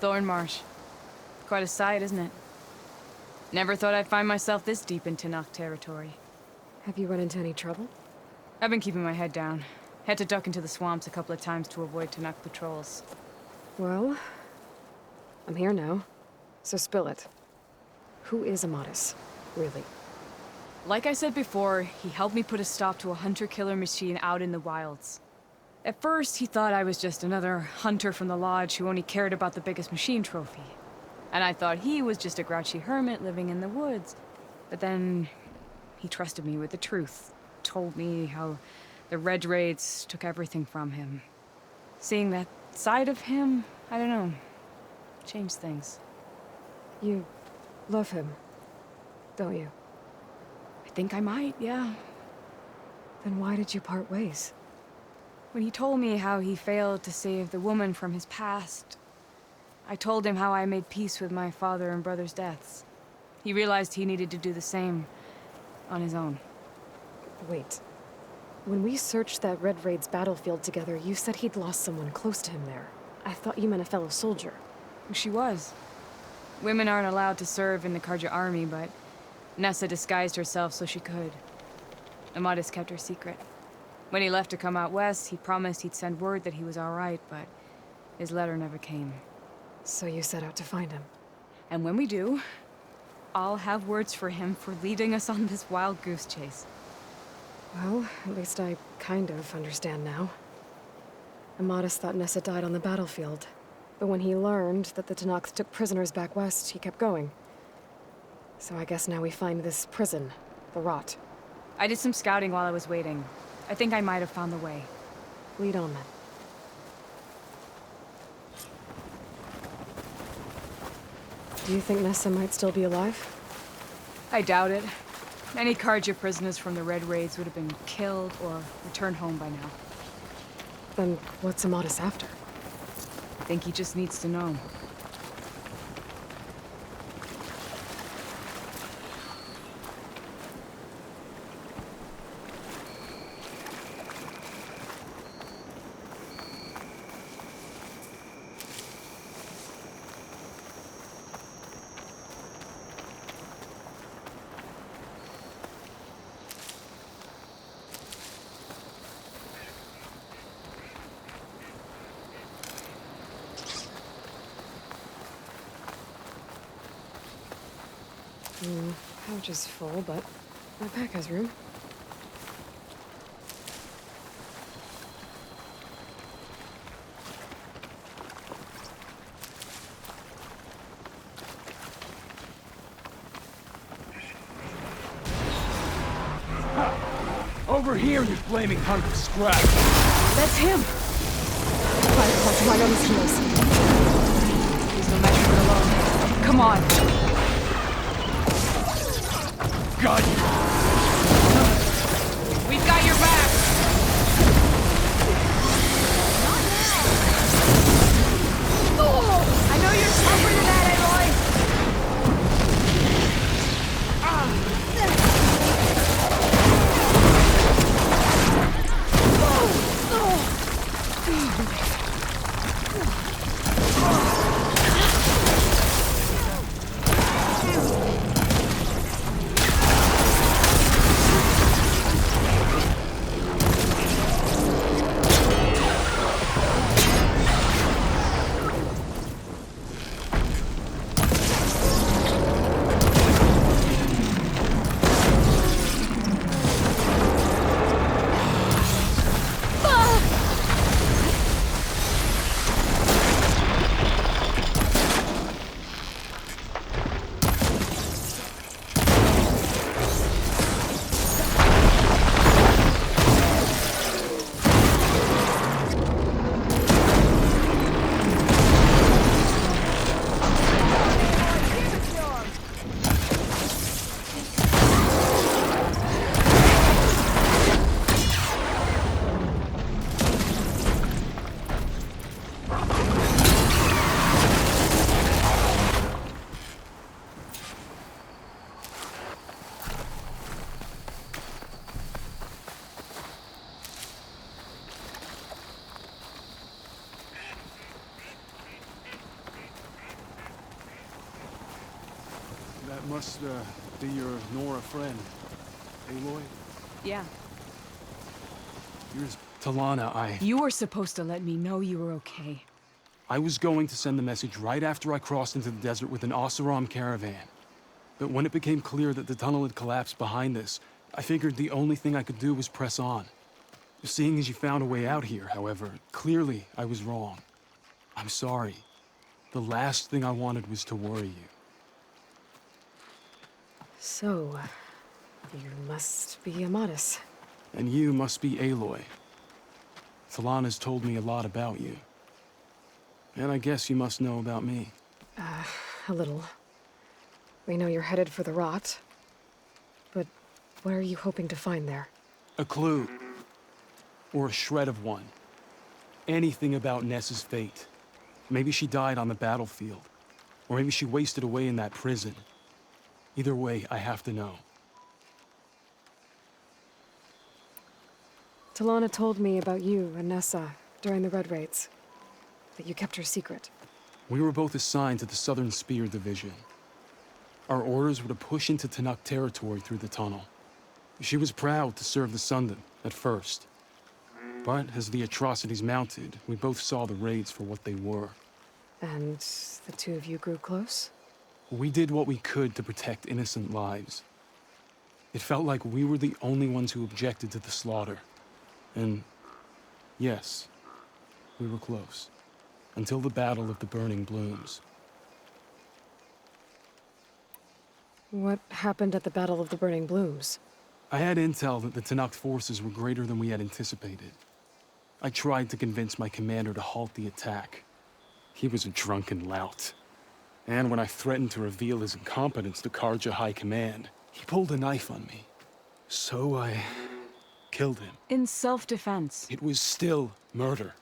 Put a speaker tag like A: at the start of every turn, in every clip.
A: thorn marsh. Quite a sight, isn't it? Never thought I'd find myself this deep in Tenakth territory.
B: Have you run into any trouble?
A: I've been keeping my head down. Had to duck into the swamps a couple of times to avoid Tenakth patrols.
B: Well, I'm here now, so spill it. Who is Amadis, really?
A: Like I said before, he helped me put a stop to a hunter-killer machine out in the wilds. At first, he thought I was just another hunter from the lodge who only cared about the biggest machine trophy. And I thought he was just a grouchy hermit living in the woods. But then, he trusted me with the truth. Told me how the Red Raids took everything from him. Seeing that side of him, I don't know, changed things.
B: You love him, don't you?
A: I think I might, yeah.
B: Then why did you part ways?
A: When he told me how he failed to save the woman from his past, I told him how I made peace with my father and brother's deaths. He realized he needed to do the same on his own.
B: Wait. When we searched that Red Raid's battlefield together, you said he'd lost someone close to him there. I thought you meant a fellow soldier.
A: She was. Women aren't allowed to serve in the Karja army, but Nessa disguised herself so she could. Amadis kept her secret. When he left to come out west, he promised he'd send word that he was all right, but his letter never came.
B: So you set out to find him?
A: And when we do, I'll have words for him for leading us on this wild goose chase.
B: Well, at least I kind of understand now. Amadis thought Nessa died on the battlefield, but when he learned that the Tenakth took prisoners back west, he kept going. So I guess now we find this prison, the Rot.
A: I did some scouting while I was waiting. I think I might have found the way.
B: Lead on then. Do you think Nessa might still be alive?
A: I doubt it. Any Karja prisoners from the Red Raids would have been killed or returned home by now.
B: Then what's Amadis after?
A: I think he just needs to know.
B: Pouch is full, but my pack has room.
C: Over here, you flaming hunk of scrap!
A: That's him!
B: Fight right on his heels.
A: He's no match for alone. Come on!
C: Got you!
A: We've got your back! Oh, I know you're tougher than that, Aloy!
C: That must be your Nora friend, Aloy?
A: Yeah.
C: Here's Talana.
A: You were supposed to let me know you were okay.
C: I was going to send the message right after I crossed into the desert with an Oseram caravan. But when it became clear that the tunnel had collapsed behind us, I figured the only thing I could do was press on. Seeing as you found a way out here, however, clearly I was wrong. I'm sorry. The last thing I wanted was to worry you.
B: So, you must be Amatis.
C: And you must be Aloy. Talana's told me a lot about you. And I guess you must know about me.
B: A little. We know you're headed for the rot. But what are you hoping to find there?
C: A clue. Or a shred of one. Anything about Nessa's fate. Maybe she died on the battlefield. Or maybe she wasted away in that prison. Either way, I have to know.
B: Talana told me about you and Nessa during the Red Raids. That you kept her secret.
C: We were both assigned to the Southern Spear Division. Our orders were to push into Tanakh territory through the tunnel. She was proud to serve the Sundan at first. But as the atrocities mounted, we both saw the raids for what they were.
B: And the two of you grew close?
C: We did what we could to protect innocent lives. It felt like we were the only ones who objected to the slaughter. And yes, we were close. Until the Battle of the Burning Blooms.
B: What happened at the Battle of the Burning Blooms?
C: I had intel that the Tanakh forces were greater than we had anticipated. I tried to convince my commander to halt the attack. He was a drunken lout. And when I threatened to reveal his incompetence to Karja High Command, he pulled a knife on me. So I killed him.
A: In self-defense.
C: It was still murder.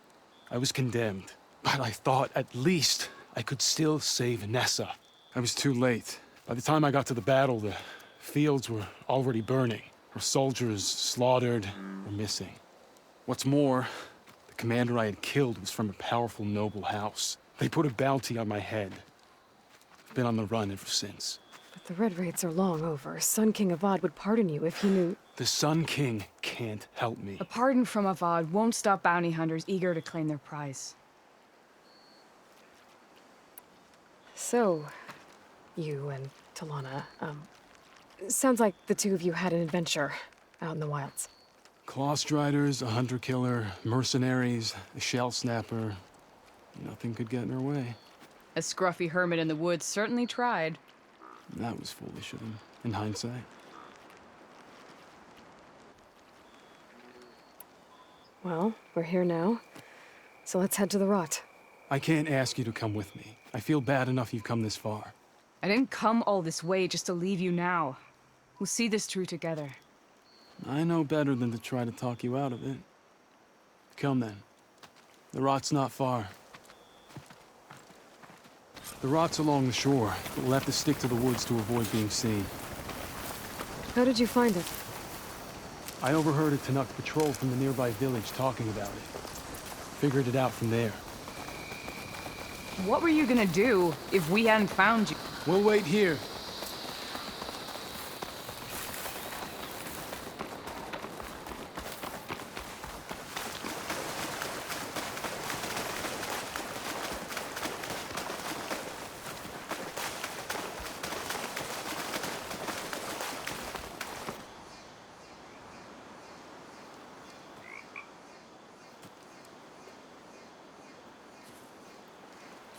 C: I was condemned. But I thought at least I could still save Nessa. I was too late. By the time I got to the battle, the fields were already burning. Her soldiers slaughtered or missing. What's more, the commander I had killed was from a powerful noble house. They put a bounty on my head. I've been on the run ever since.
B: But the Red Raids are long over. Sun King Avad would pardon you if he knew...
C: The Sun King can't help me.
A: A pardon from Avad won't stop bounty hunters eager to claim their prize.
B: So, you and Talana, sounds like the two of you had an adventure out in the wilds.
C: Claw Striders, a hunter-killer, mercenaries, a shell snapper. Nothing could get in her way.
A: A scruffy hermit in the woods certainly tried.
C: That was foolish of him, in hindsight.
B: Well, we're here now, so let's head to the rot.
C: I can't ask you to come with me. I feel bad enough you've come this far.
A: I didn't come all this way just to leave you now. We'll see this through together.
C: I know better than to try to talk you out of it. Come then. The rot's not far. The rot's along the shore, but we'll have to stick to the woods to avoid being seen.
B: How did you find it?
C: I overheard a Tanakh patrol from the nearby village talking about it. Figured it out from there.
A: What were you gonna do if we hadn't found you?
C: We'll wait here.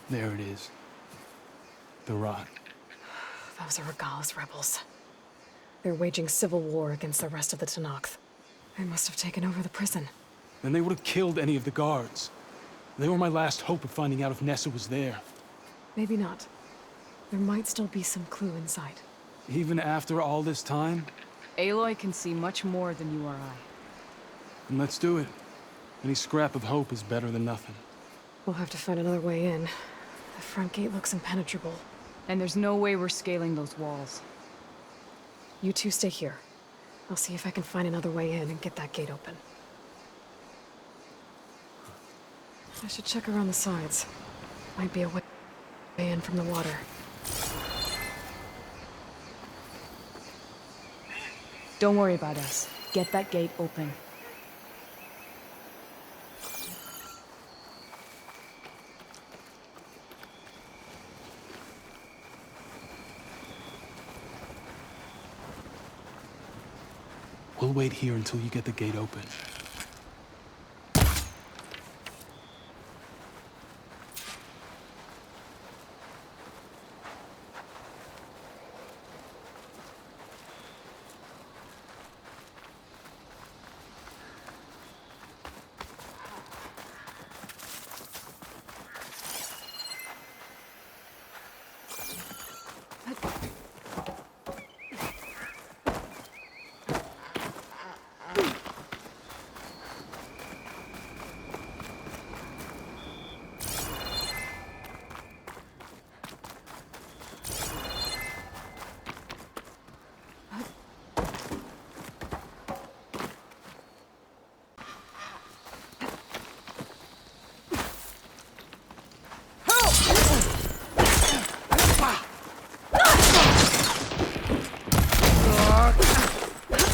C: There it is. The rot.
B: Those are Regal's rebels. They're waging civil war against the rest of the Tanakh. They must have taken over the prison.
C: Then they would have killed any of the guards. They were my last hope of finding out if Nessa was there.
B: Maybe not. There might still be some clue inside.
C: Even after all this time?
A: Aloy can see much more than you or I.
C: Then let's do it. Any scrap of hope is better than nothing.
B: We'll have to find another way in. The front gate looks impenetrable.
A: And there's no way we're scaling those walls.
B: You two stay here. I'll see if I can find another way in and get that gate open. I should check around the sides. Might be a way in from the water.
A: Don't worry about us. Get that gate open.
C: We'll wait here until you get the gate open.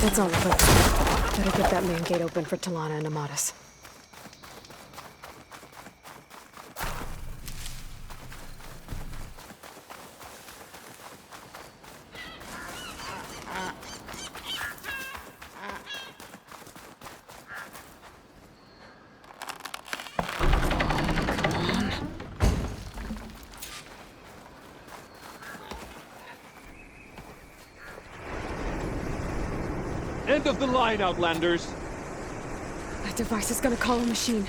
B: That's all of it. Better get that main gate open for Talana and Amatis.
D: End of the line, Outlanders!
B: That device is gonna call a machine.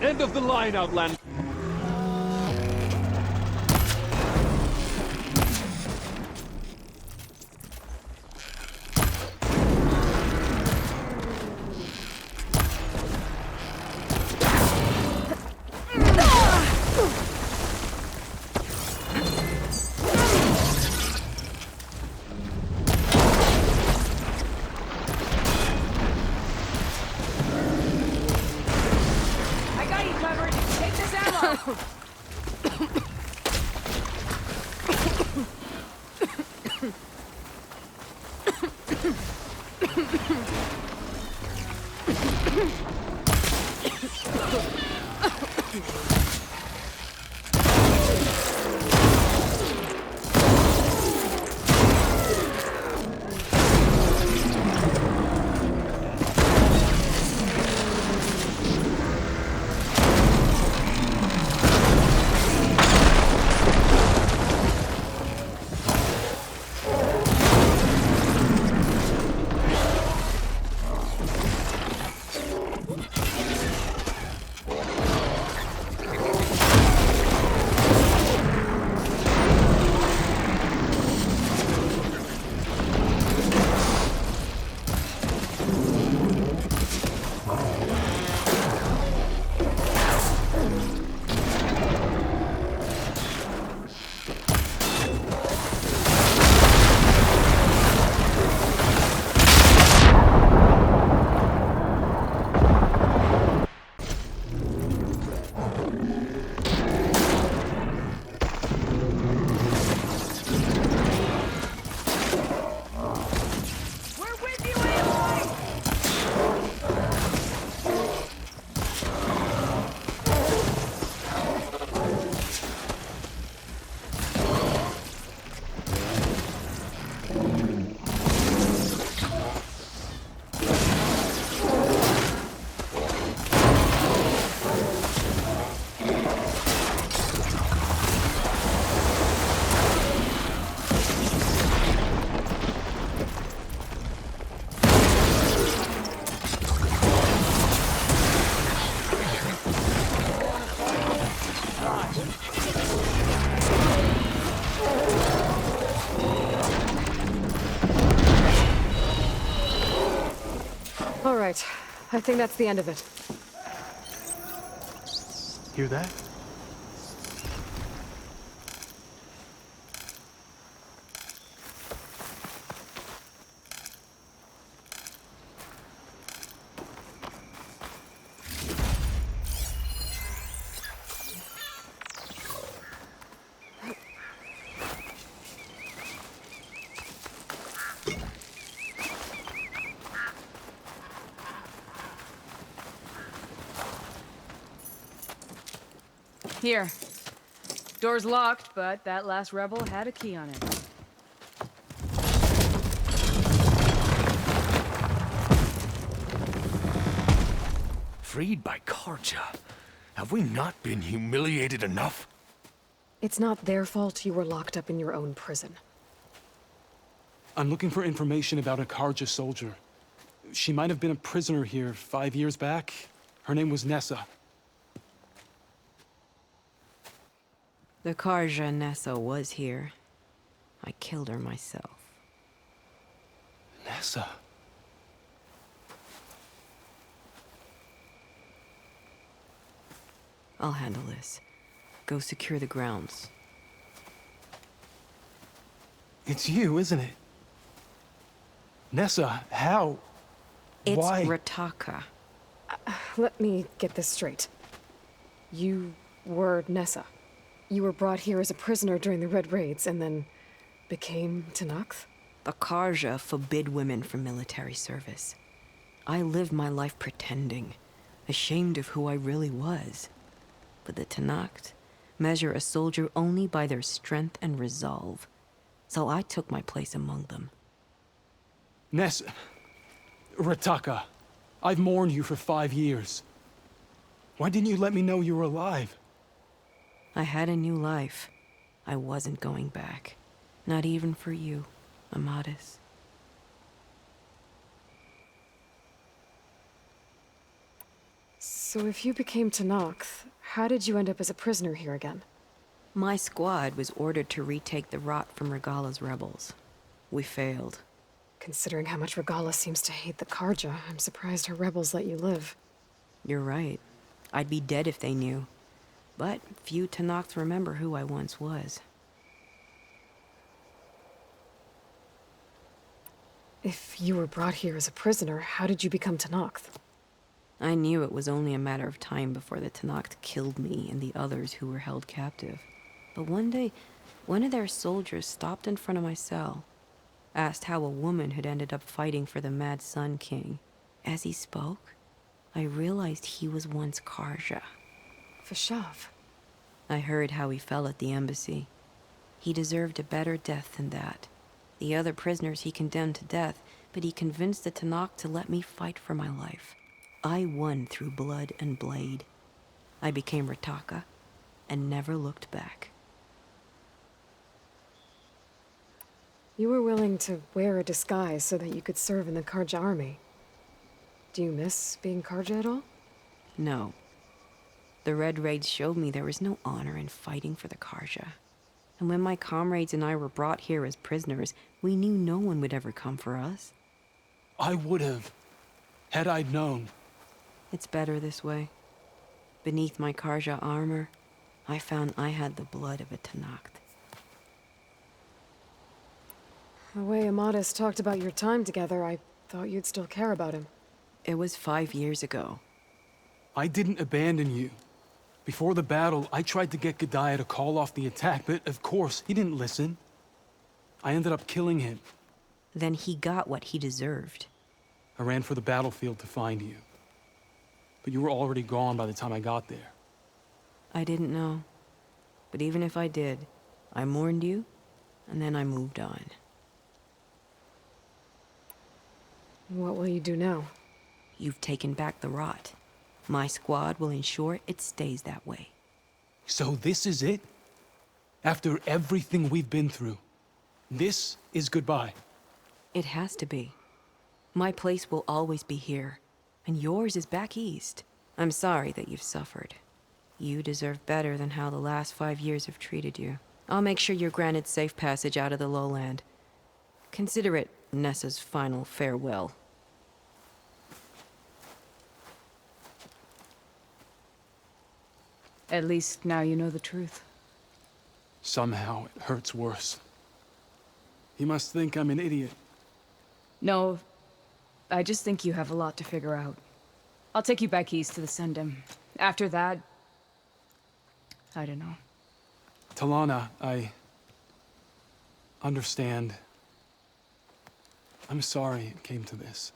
D: End of the line, Outlanders!
A: I got you covered. Take this ammo.
B: I think that's the end of it.
C: Hear that?
A: Here. Door's locked, but that last rebel had a key on it.
E: Freed by Karja? Have we not been humiliated enough?
B: It's not their fault you were locked up in your own prison.
C: I'm looking for information about a Karja soldier. She might have been a prisoner here 5 years back. Her name was Nessa.
F: The Karja Nessa was here. I killed her myself.
C: Nessa?
F: I'll handle this. Go secure the grounds.
C: It's you, isn't it? Nessa, how?
F: It's
C: Why?
F: Rataka.
B: Let me get this straight. You were Nessa. You were brought here as a prisoner during the Red Raids and then became Tenakth?
F: The Karja forbid women from military service. I lived my life pretending, ashamed of who I really was. But the Tenakth measure a soldier only by their strength and resolve. So I took my place among them.
C: Nessa... Rataka, I've mourned you for 5 years. Why didn't you let me know you were alive?
F: I had a new life. I wasn't going back. Not even for you, Amadis.
B: So if you became Tenakth, how did you end up as a prisoner here again?
F: My squad was ordered to retake the Rot from Regala's rebels. We failed.
B: Considering how much Regala seems to hate the Karja, I'm surprised her rebels let you live.
F: You're right. I'd be dead if they knew. But few Tenakths remember who I once was.
B: If you were brought here as a prisoner, how did you become Tenakth?
F: I knew it was only a matter of time before the Tenakth killed me and the others who were held captive. But one day, one of their soldiers stopped in front of my cell, asked how a woman had ended up fighting for the Mad Sun King. As he spoke, I realized he was once Karja.
B: Vashav.
F: I heard how he fell at the embassy. He deserved a better death than that. The other prisoners he condemned to death, but he convinced the Tenakth to let me fight for my life. I won through blood and blade. I became Rataka and never looked back.
B: You were willing to wear a disguise so that you could serve in the Karja army. Do you miss being Karja at all?
F: No. The Red Raids showed me there was no honor in fighting for the Karja. And when my comrades and I were brought here as prisoners, we knew no one would ever come for us.
C: I would have, had I known.
F: It's better this way. Beneath my Karja armor, I found I had the blood of a Tenakth.
B: The way Amadis talked about your time together, I thought you'd still care about him.
F: It was 5 years ago.
C: I didn't abandon you. Before the battle, I tried to get G'daiah to call off the attack, but of course, he didn't listen. I ended up killing him.
F: Then he got what he deserved.
C: I ran for the battlefield to find you. But you were already gone by the time I got there.
F: I didn't know. But even if I did, I mourned you, and then I moved on.
B: What will you do now?
F: You've taken back the Rot. My squad will ensure it stays that way.
C: So this is it? After everything we've been through, this is goodbye.
F: It has to be. My place will always be here, and yours is back east. I'm sorry that you've suffered. You deserve better than how the last 5 years have treated you. I'll make sure you're granted safe passage out of the lowland. Consider it Nessa's final farewell.
A: At least now you know the truth.
C: Somehow it hurts worse. He must think I'm an idiot.
A: No, I just think you have a lot to figure out. I'll take you back east to the Sundom. After that, I don't know.
C: Talana, I understand. I'm sorry it came to this.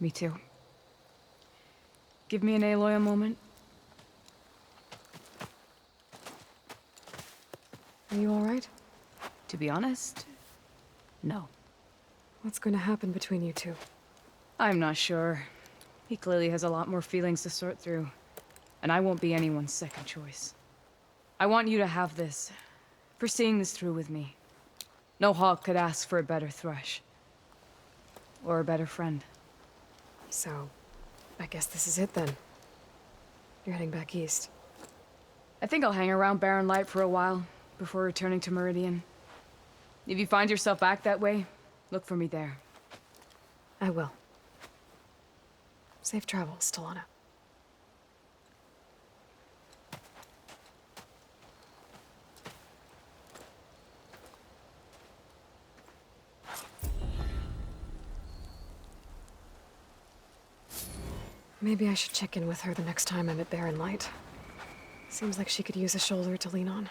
A: Me too. Give me an Aloy a moment.
B: Are you all right?
A: To be honest, no.
B: What's going to happen between you two?
A: I'm not sure. He clearly has a lot more feelings to sort through. And I won't be anyone's second choice. I want you to have this, for seeing this through with me. No hawk could ask for a better thrush. Or a better friend.
B: So, I guess this is it then. You're heading back east.
A: I think I'll hang around Barren Light for a while, before returning to Meridian. If you find yourself back that way, look for me there.
B: I will. Safe travels, Talana. Maybe I should check in with her the next time I'm at Barren Light. Seems like she could use a shoulder to lean on.